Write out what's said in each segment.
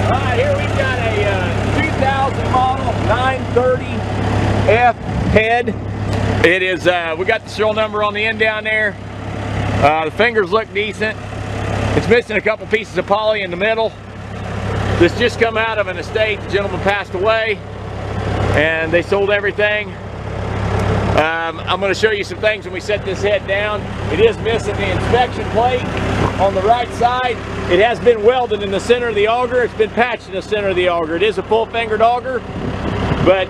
Alright, here we've got a 2000 model 930F head. It is, we got the serial number on the end down there. The fingers look decent. It's missing a couple pieces of poly in the middle. This just come out of an estate. The gentleman passed away and they sold everything. I'm going to show you some things when we set this head down. It is missing the inspection plate on the right side. It has been welded in the center of the auger. It's been patched in the center of the auger. It is a full-fingered auger, but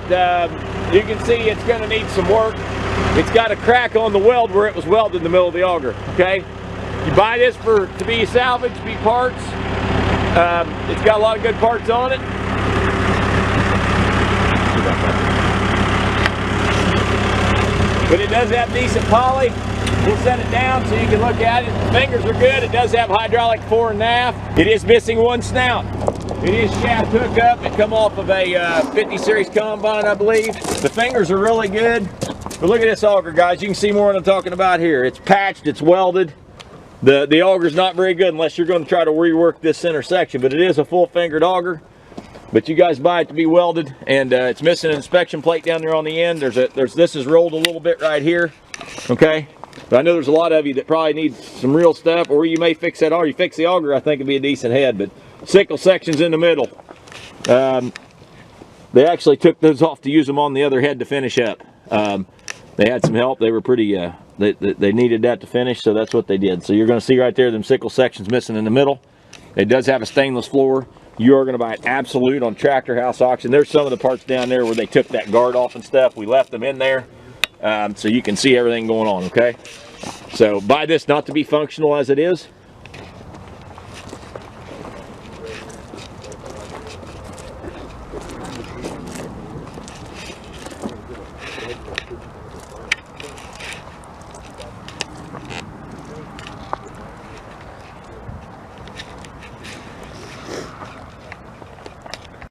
you can see it's going to need some work. It's got a crack on the weld where it was welded in the middle of the auger. Okay, you buy this to be salvage, be parts. It's got a lot of good parts on it. But it does have decent poly. We'll set it down so you can look at it. The fingers are good. It does have hydraulic fore and aft. It is missing one snout. It is shaft hookup. It come off of a 50 series combine, I believe. The fingers are really good. But look at this auger, guys. You can see more what I'm talking about here. It's patched, it's welded. The auger's not very good unless you're going to try to rework this center section, but it is a full fingered auger. But you guys buy it to be welded, and it's missing an inspection plate down there on the end. This is rolled a little bit right here, okay? But I know there's a lot of you that probably need some real stuff, or you may fix that auger. You fix the auger, I think it'd be a decent head, but sickle section's in the middle. They actually took those off to use them on the other head to finish up. They had some help. They were pretty, they needed that to finish, so that's what they did. So you're going to see right there, them sickle sections missing in the middle. It does have a stainless floor. You are going to buy an absolute on Tractor House Auction. There's some of the parts down there where they took that guard off and stuff. We left them in there, so you can see everything going on, okay? So buy this not to be functional as it is.